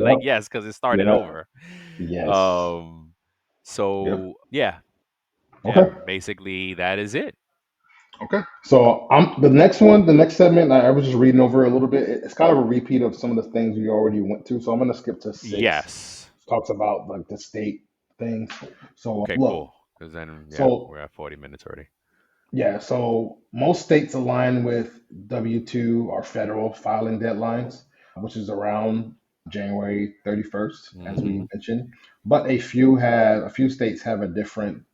like, Yep. yes, because it started Yeah. over. Yes. Um, Yep. so yeah, Okay. basically that is it. Okay. So the next one, the next segment, I was just reading over a little bit. It's kind of a repeat of some of the things we already went to. So I'm gonna skip to 6. Yes. It talks about like the state things. So Okay, look, cool. Because then, yeah, so we're at 40 minutes already. yeah, so most states align with W-2 or federal filing deadlines, which is around January 31st, as we Hmm. mentioned. But a few states have different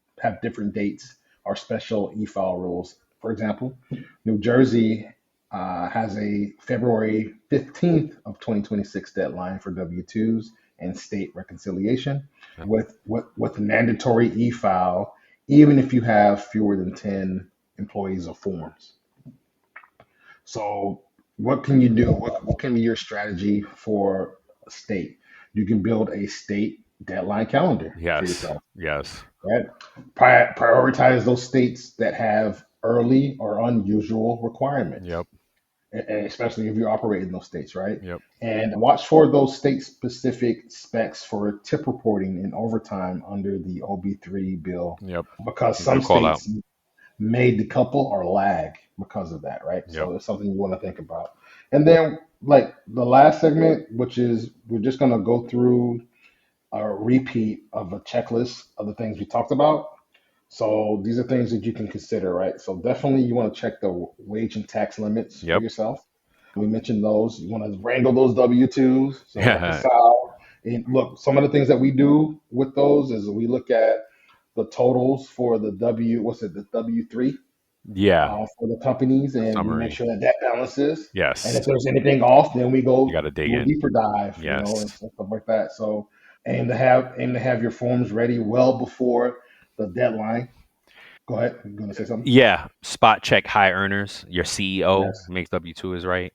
dates or special e-file rules. For example, New Jersey has a February 15th of 2026 deadline for W-2s and state reconciliation, with mandatory e-file even if you have fewer than 10 employees or forms. So, what can you do? What can be your strategy for a state? You can build a state deadline calendar for Yes. yourself, Yes. right? Prioritize those states that have early or unusual requirements, Yep. especially if you operate in those states, right? Yep. And watch for those state specific specs for tip reporting and overtime under the OB3 bill, Yep. because some Good call out. states may decouple or lag because of that, right? Yep. So it's something you want to think about. And then, like the last segment, which is we're just going to go through a repeat of a checklist of the things we talked about. So these are things that you can consider, right? So definitely you want to check the wage and tax limits for Yep. yourself. We mentioned those. You want to wrangle those W-2s, so Yeah. reconcile. And look, some of the things that we do with those is we look at the totals for the W-3 Yeah. for the companies, and we make Summary. sure that that balances. And Yes. if there's anything off, then we You got go to dig do a in. deeper dive, and Yes. stuff like that. So aim to have your forms ready well before the deadline. Go ahead. You're gonna say something? Yeah. Spot check high earners. Your CEO Yes. makes W-2 is right.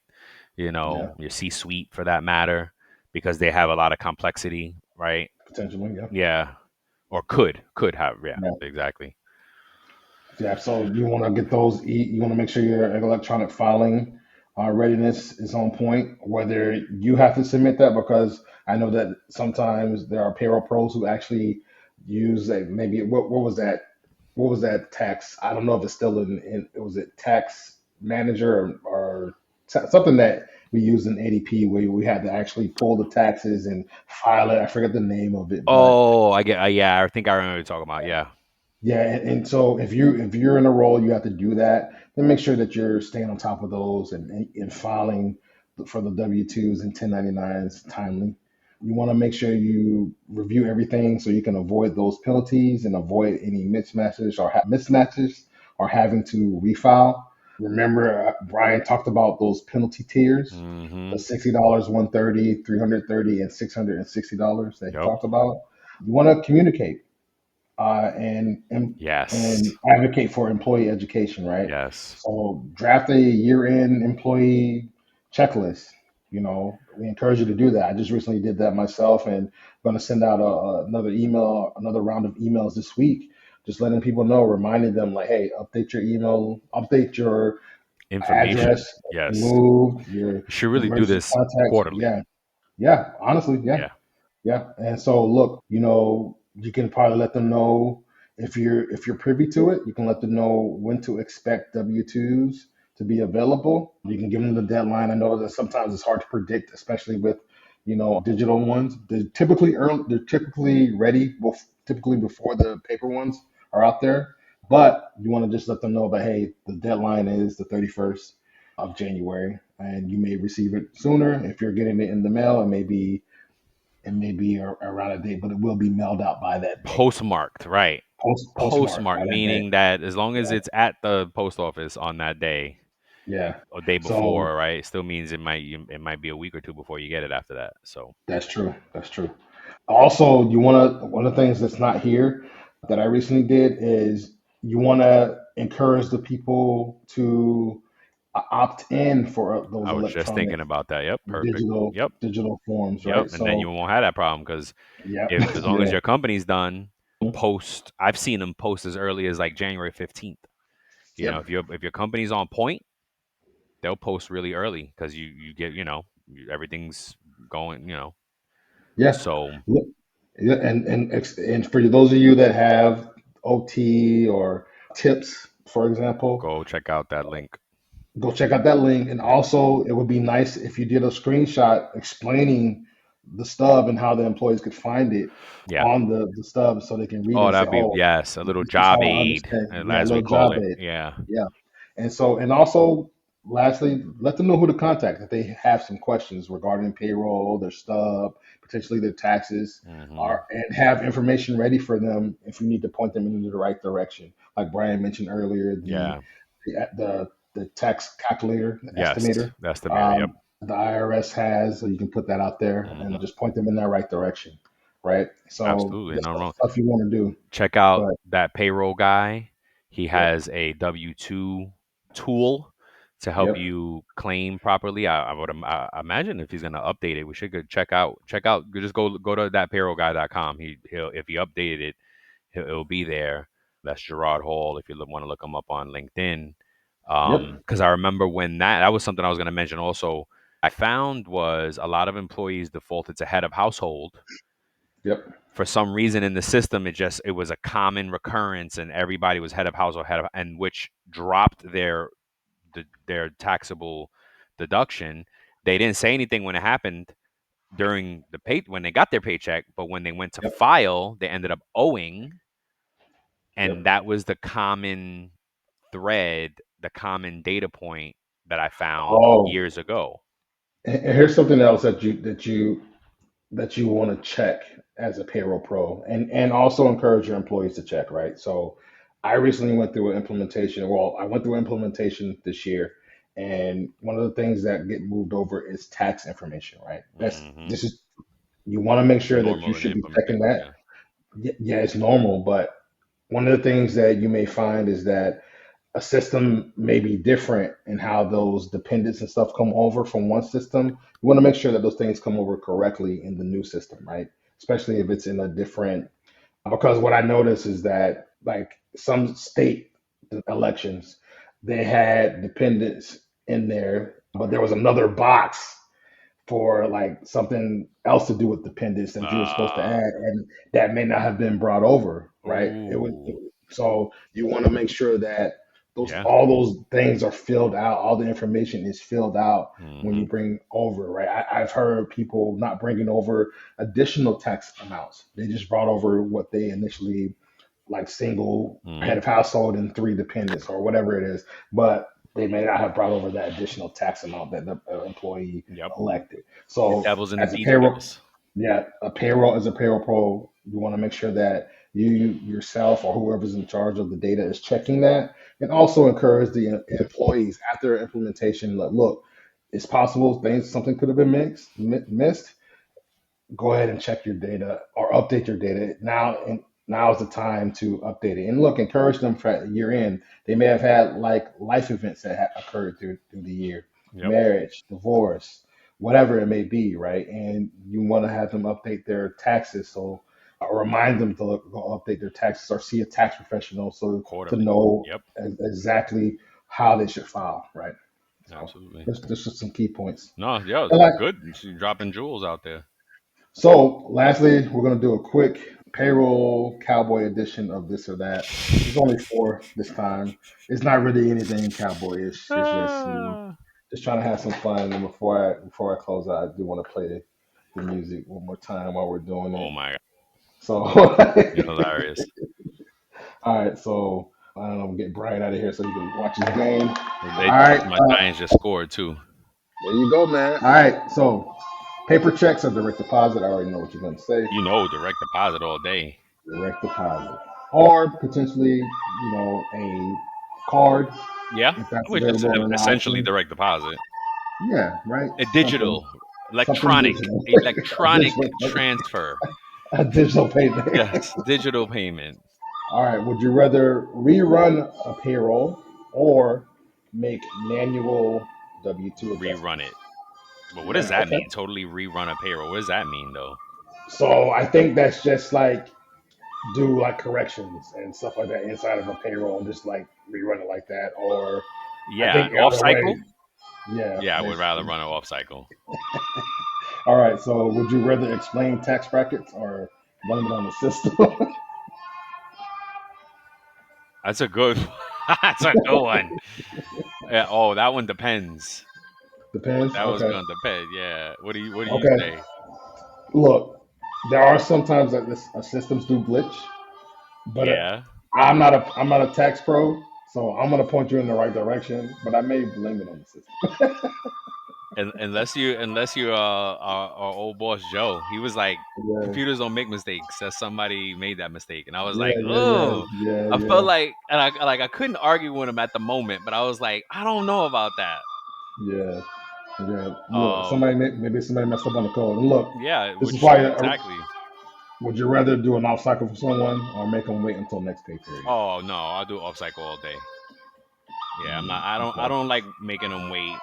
Yeah. Your C-suite for that matter, because they have a lot of complexity, right? Potentially. Yeah. Yeah. Or could have. Yeah. Yeah. Exactly. Yeah. So you want to get those. You want to make sure your electronic filing readiness is on point, whether you have to submit that, because I know that sometimes there are payroll pros who actually use a, maybe what was that? What was that tax? I don't know if it's still in it was it tax manager or something that we used in ADP where we had to actually pull the taxes and file it. I forget the name of it, but Oh, I get. Yeah, I think I remember what you're talking about. Yeah. yeah, and so if you're in a role, you have to do that. Then make sure that you're staying on top of those and filing for the W-2s and 1099s timely. You want to make sure you review everything so you can avoid those penalties and avoid any mismatches or having to refile. Remember, Brian talked about those penalty tiers, the Mm-hmm. $60, 130, 330, and $660 that he Yep. talked about. You want to communicate uh, and and Yes. and advocate for employee education, right? Yes. So draft a year-end employee checklist. We encourage you to do that. I just recently did that myself, and I'm going to send out another round of emails this week, just letting people know, reminding them like, hey, update your email, update your Information. address, Yes. moved, You your should really do emergency this contacts. quarterly. Yeah, yeah, honestly, yeah. Yeah. Yeah, and so look, you can probably let them know if you're privy to it. You can let them know when to expect W-2s to be available. You can give them the deadline. I know that sometimes it's hard to predict, especially with digital ones. They're typically ready, typically before the paper ones are out there. But you want to just let them know that hey, the deadline is the 31st of January, and you may receive it sooner if you're getting it in the mail. It may be around a date, but it will be mailed out by that day. Postmarked, right? Postmarked Postmarked, by that day. meaning that as long as Yeah, it's at the post office on that day yeah. or day So before, right? It still means it might be a week or two before you get it after that. So that's true. That's true. Also, you want to one of the things that's not here that I recently did is you want to encourage the people to opt in for those I was just electronic thinking about that. Yep, perfect. digital Yep, digital forms, yep. right? And then So you won't have that problem because yeah, if as long as yeah, your company's done, post. I've seen them post as early as like January 15th. You know, yep, if your company's on point, they'll post really early because you get everything's going. yeah. So Yeah, and for those of you that have OT or tips, for example, go check out that link. go check out that link. And Yeah, also, it would be nice if you did a screenshot explaining the stub and how the employees could find it yeah. on the stub so they can read it Oh, and say, that'd be "Oh, yes, a little this is job how I aid, understand." Yeah, a as we little call job it. aid. Yeah, Yeah. And also, lastly, let them know who to contact if they have some questions regarding payroll, their stub, potentially their taxes, hmm and have information ready for them if you need to point them in the right direction. Like Brian mentioned earlier, yeah, the tax calculator, the yes. estimator, That's the mayor. Yep. the IRS has, so you can put that out there and hmm just point them in that right direction, right? So Absolutely, that's no wrong. stuff you want to do. Check out But that payroll guy. He yep, has a W-2 tool to help yep, you claim properly. I imagine if he's gonna update it, we should go check out. Just go to that payrollguy.com. He'll if he updated it, it'll be there. That's Gerard Hall. If you want to look him up on LinkedIn, yep, because I remember when that was something I was going to mention also. I found was a lot of employees defaulted to head of household yep. for some reason in the system. It was a common recurrence, and everybody was head of household, and which dropped their taxable deduction. They didn't say anything when it happened during the pay when they got their paycheck, but when they went to Yep. file, they ended up owing, and Yep. that was the common thread, the common data point that I found Oh, years ago. and here's something else that you want to check as a payroll pro, and also encourage your employees to check, right? So, I recently went through an implementation. Well, I went through implementation this year, and one of the things that get moved over is tax information, right? hmm This is you want to make sure that you Normal in the should be checking implementation, that. yeah. Yeah, it's normal, but one of the things that you may find is that a system may be different in how those dependents and stuff come over from one system. You want to make sure that those things come over correctly in the new system, right? Especially if it's in a different, because what I noticed is that like some state elections, they had dependents in there but there was another box for like something else to do with dependents that you were supposed to add, and that may not have been brought over, right? Ooh. So you want to make sure that Yeah. all those things are filled out, all the information is filled out when Mm-hmm. you bring over, right? I've heard people not bringing over additional tax amounts; they just brought over what they initially, like single head Mm-hmm. of household and 3 dependents or whatever it is, but they may not have brought over that additional tax amount that the employee Yep. elected. The So devil's in the as a payroll, details. yeah, a payroll as a payroll pro, you want to make sure that you yourself or whoever's in charge of the data is checking that, and also encourage the employees after implementation. Look, it's possible something could have been missed. Go ahead and check your data or update your data now. And now is the time to update it. And look, encourage them for year end. They may have had like life events that occurred through the year, Yep. marriage, divorce, whatever it may be, right? And you want to have them update their taxes. So or remind them to go update their taxes or see a tax professional so to Quarterly. know Yep. exactly how they should file, right? So Absolutely. there's just some key points. No, yeah, And like, good. You're dropping jewels out there. so, lastly, we're going to do a quick payroll cowboy edition of this or that. There's only 4 this time. It's not really anything cowboyish. It's just just trying to have some fun. And before I close out, I do want to play the music one more time while we're doing Oh it. my God. So, You're hilarious. all right. So I don't know. We'll get Brian out of here so he can watch his game. All They, right. my Giants just scored too. There you go, man. All right. So paper checks or direct deposit. I already know what you're going to say. You know, direct deposit all day. Direct deposit, or potentially, a card Yeah, if that's which is available in an essentially option. direct deposit. Yeah, right. A Something, digital, something electronic, digital, electronic digital, transfer. a digital payment. Yes, digital payment. All right. Would you rather rerun a payroll or make manual W-2 adjustments? Rerun it. But what does Yeah. that Okay. mean? Totally rerun a payroll. What does that mean though? So I think that's just like do like corrections and stuff like that inside of a payroll and just like rerun it like that. Or I Yeah, think the off other way, cycle. yeah. Yeah, I would rather run it off cycle. All right. So would you rather explain tax brackets or run it on the system? That's a good. That's a good one. Yeah, oh, that one depends. Depends. That was Okay. gonna depend. Yeah. What do you Okay. say? Look, there are sometimes that systems do glitch, but Yeah. I'm not a tax pro, so I'm gonna point you in the right direction. But I may blame it on the system. And unless you our old boss Joe, he was like, Yeah. computers don't make mistakes. That somebody made that mistake, and I was Yeah. like, Yeah. Yeah. oh, Yeah. I felt Yeah. like, and I couldn't argue with him at the moment, but I was like, I don't know about that. Yeah. Yeah. Look, Um, maybe somebody messed up on the code. And look, yeah, this is which why. exactly? Would you rather do an off cycle for someone or make them wait until next pay period? Oh no, I'll do off cycle all day. Yeah, I'm not. I Okay. don't like making them wait.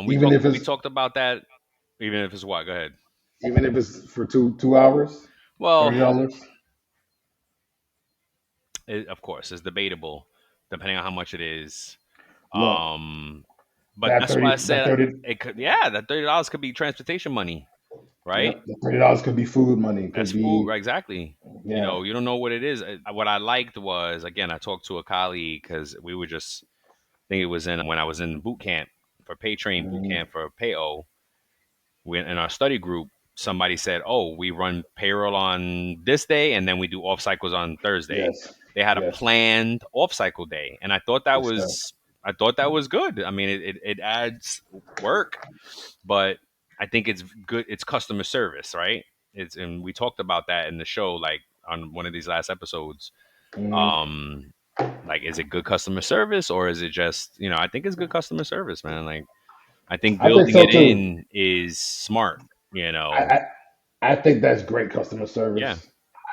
We Even talked if we it's talked about that. Even if it's what? Go ahead. even if it's for two hours, Well, $30. of course, it's debatable depending on how much it is. Look, But that that's why I 30 that said 30 it could. Yeah, that $30 could be transportation money, right? yep, the $30 could be food money, That's could food, be, right? Exactly. yeah. You don't know what it is. What I liked was, again, I talked to a colleague because we were just, I think it was when I was in boot camp for pay train boot Mm, camp for Payo. We in our study group, somebody said, "Oh, we run payroll on this day, and then we do off cycles on Thursday." yes, They had a yes, planned off cycle day, and yes, sir. I thought that was good. I mean, it adds work, but I think it's good. It's customer service, right? And we talked about that in the show, like on one of these last episodes. Mm. Um, like, is it good customer service or is it just, I think it's good customer service, man. Like, I think I think building so it too. in is smart, I, I I think that's great customer Yeah. service.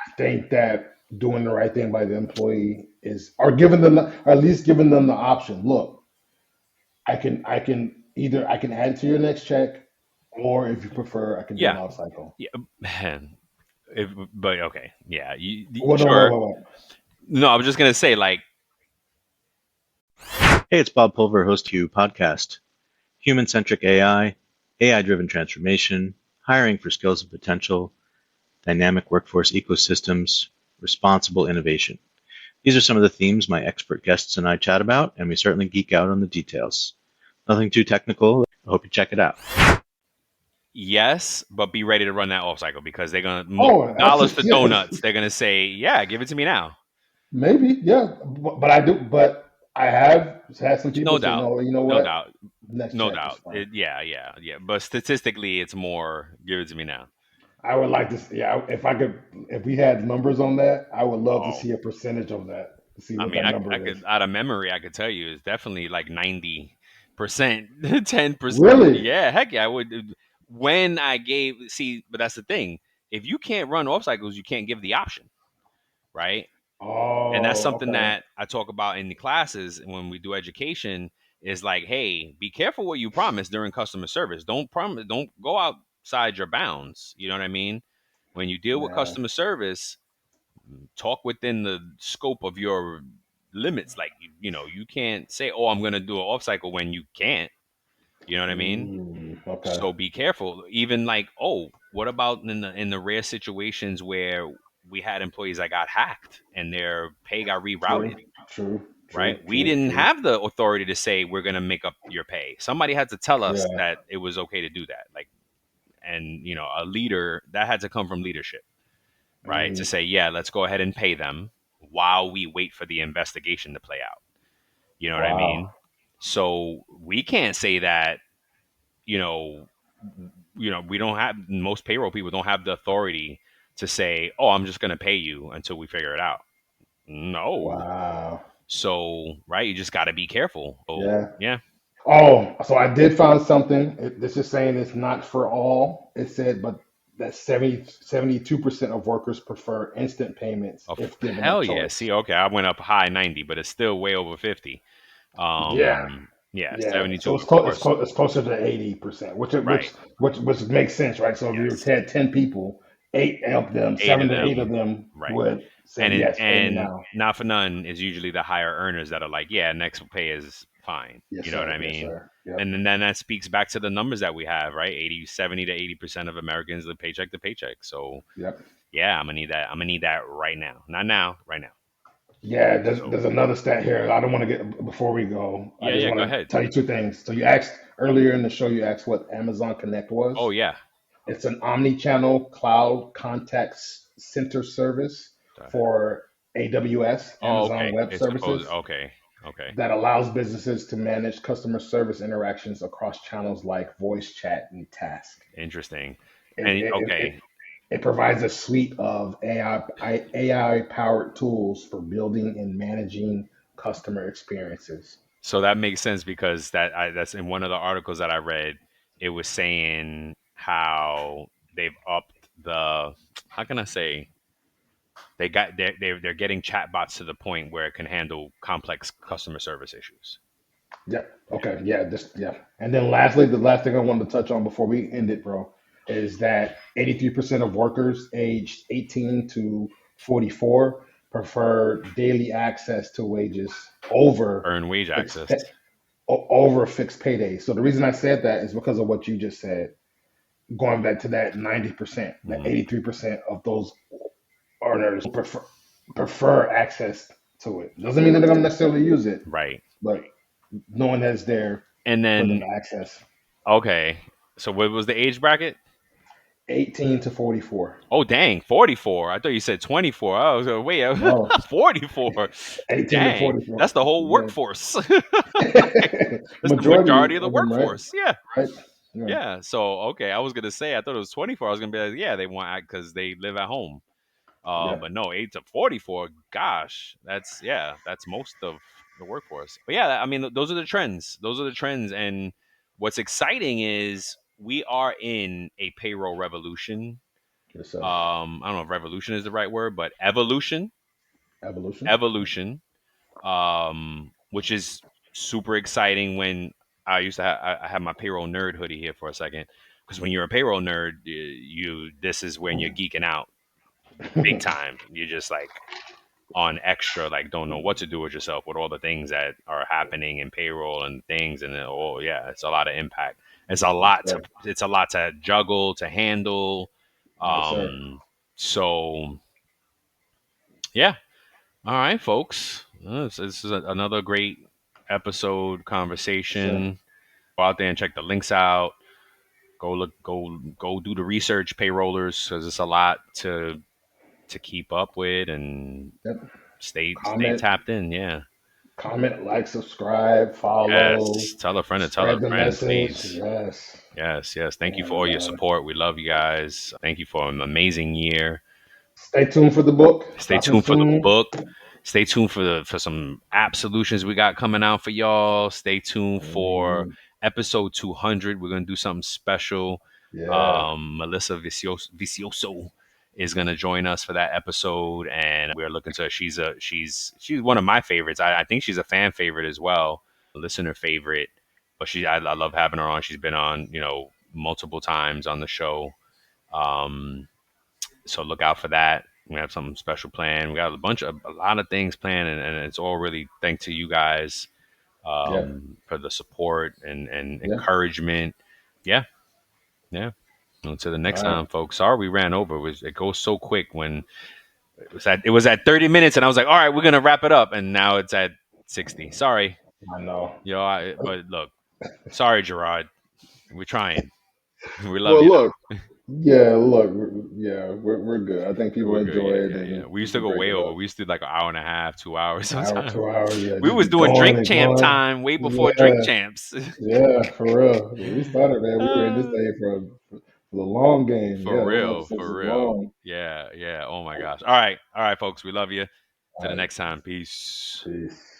I think that doing the right thing by the employee is, or giving them, or at least giving them the option. Look, I can add it to your next check, or if you prefer, I can do an Yeah. off cycle. Yeah. Man. But okay. Yeah. What? No, Sure. what? No, I was just going to say, like, Hey, it's Bob Pulver, host of You podcast. human-centric AI, AI-driven transformation, hiring for skills and potential, dynamic workforce ecosystems, responsible innovation. These are some of the themes my expert guests and I chat about, and we certainly geek out on the details. Nothing too technical. I hope you check it out. Yes, but be ready to run that off cycle because they're gonna Oh, dollars for absolutely. Yeah, donuts. They're gonna say, "Yeah, give it to me now." maybe. Yeah, but I do. But I have had some people No say, doubt, no, you know no what? doubt, Next no check is doubt. fine. Yeah. But statistically, it's more give it to me now. I would like to see, yeah, if we had numbers on that, I would love to Oh, see a percentage of that, to see I what mean, that I number is. could out of memory, I could tell you it's definitely like 90%, 10%. Really? Yeah, heck yeah, I would. When I gave, see, but that's the thing. If you can't run off cycles, you can't give the option, right? And that's Oh, something okay. that I talk about in the classes when we do education is like, hey, be careful what you promise during customer service. Don't go outside your bounds. You know what I mean? When you deal with Yeah. customer service, talk within the scope of your limits. Like, you can't say, oh, I'm going to do an off cycle when you can't. You know what I mean? Okay. So be careful. Even like, oh, what about in the rare situations where we had employees that got hacked and their pay got True. rerouted, True. right? True. We True. didn't True. have the authority to say we're going to make up your pay. Somebody had to tell us Yeah. that it was okay to do that. Like, and a leader that had to come from leadership, right? To Mm, say, yeah, let's go ahead and pay them while we wait for the investigation to play out. You know what I wow. mean? So we can't say that, you know, we don't have most payroll people don't have the authority to say, "Oh, I'm just going to pay you until we figure it out." No. Wow. So, right, you just got to be careful. So, Yeah. yeah, Oh, so I did find something. This is saying it's not for all. It said, but that 72% of workers prefer instant payments if given a hell yeah. See, choice. okay, I went up high 90, but it's still way over 50. Yeah. Yeah, Yeah, 72 so of course. it's closer to 80%, Right. which makes sense, right? So if you Yes. had 10 people, eight of them, 8 of seven to eight of them. them Right. would say And yes, pay me and now. not for none is usually the higher earners that are like, yeah, next pay is fine. Yes, You know what sir. I Yes, mean? sir. Yep. And then that speaks back to the numbers that we have, right? 70 to 80% of Americans live paycheck to paycheck. So Yep. yeah, I'm gonna need that. I'm gonna need that right now. Not now, right now. Yeah, So there's another stat here. I don't want to get before we go. I just yeah, want go to ahead. tell you two things. So you asked earlier in the show, you asked what Amazon Connect Oh was. yeah. It's an omni-channel cloud contact center service for AWS, Oh, Amazon okay. Web It's supposed Services, okay. Okay. that allows businesses to manage customer service interactions across channels like voice chat and task. Interesting. It, And it, it, okay. it provides a suite of AI powered tools for building and managing customer experiences. So that makes sense because that's in one of the articles that I read. It was saying how they've upped the how can I say they're getting chatbots to the point where it can handle complex customer service issues. Yeah. Okay. Yeah. Just yeah. And then lastly, the last thing I wanted to touch on before we end it, bro, is that 83% of workers aged 18 to 44 prefer daily access to wages Earn wage fixed access. pay, over fixed paydays. So the reason I said that is because of what you just said. Going back to that 90%, that Mm, 83% of those earners prefer access to it. Doesn't mean that they're going to necessarily use it, right. but knowing that it's there And for them then to access. okay. So what was the age bracket? 18 to 44. Oh dang, 44. I thought you said 24. I was like, wait, No, 44. 18 to Dang. That's 44. the whole Yeah. workforce. That's the Majority majority of the of them, right? workforce. Yeah. Right? Yeah. Yeah. So okay, I was gonna say I thought it was 24. I was gonna be like, yeah, they want because they live at home. Yeah. But no, 8 to 44. Gosh, that's most of the workforce. But yeah, I mean, those are the trends. Those are the trends. And what's exciting is we are in a payroll revolution. Yes, sir. I don't know if revolution is the right word, but evolution, Evolution. evolution, which is super exciting. When I used to I had my payroll nerd hoodie here for a second, because when you're a payroll nerd, this is when you're geeking out big time. You're just like, on extra, like don't know what to do with yourself with all the things that are happening in payroll and things, and then, oh yeah, it's a lot of impact. It's a Yes, lot sir. to juggle, to handle. Yes, sir. So yeah. All right, folks. This is another great episode Yes, sir. conversation. Go out there and check the links out. Go do the research, payrollers, because it's a lot to keep up with, and Yep. stay Comment, tapped in. Yeah. like, subscribe, follow, Yes. Tell a spread the friend, message. please. Yes. Yes. Thank you for And all your support. We love you guys. Thank you for an amazing year. stay tuned for the book. Stay Dropping tuned for the soon. book. Stay tuned for some app solutions we got coming out for y'all. Stay tuned for episode 200. We're gonna do something special. Yeah. Melissa Vicioso is gonna join us for that episode, and we're looking to. She's one of my favorites. I think she's a fan favorite as well, a listener favorite. But I love having her on. She's been on, multiple times on the show. So look out for that. We have something special planned. We got a lot of things planned, and it's all really thanks to you guys Yeah. for the support and Yeah. encouragement. Yeah. Until the next All right. time, folks. Sorry we ran over. It goes so quick when it was at 30 minutes, and I was like, all right, we're gonna wrap it up, and now it's at 60. Sorry, I know. but look, sorry, Gerard. We're trying. We love Well, you look. though. Look. We're good. I think people We're good. enjoy it, Yeah. and We used to we go break way it over. up. We used to do like an hour and a half, 2 hours An hour, sometimes. 2 hours. Yeah. We Just was be doing going drink and champ going. time way before drink Yeah. champs. Yeah, for real. We started, man. We were in this thing for the long game. Yeah, For those real, episodes for is real. long. Yeah. Oh my gosh. All right, folks. We love you. To All the right. next time. Peace. Peace.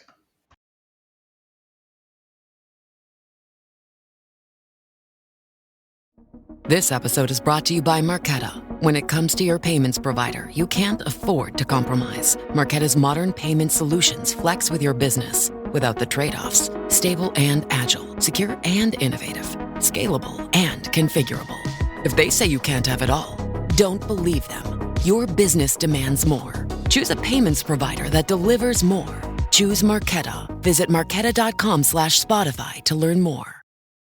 This episode is brought to you by Marqeta. When it comes to your payments provider, you can't afford to compromise. Marqeta's modern payment solutions flex with your business without the trade-offs. Stable and agile, secure and innovative, scalable and configurable. If they say you can't have it all, don't believe them. Your business demands more. Choose a payments provider that delivers more. Choose Marqeta. Visit marqeta.com/Spotify to learn more.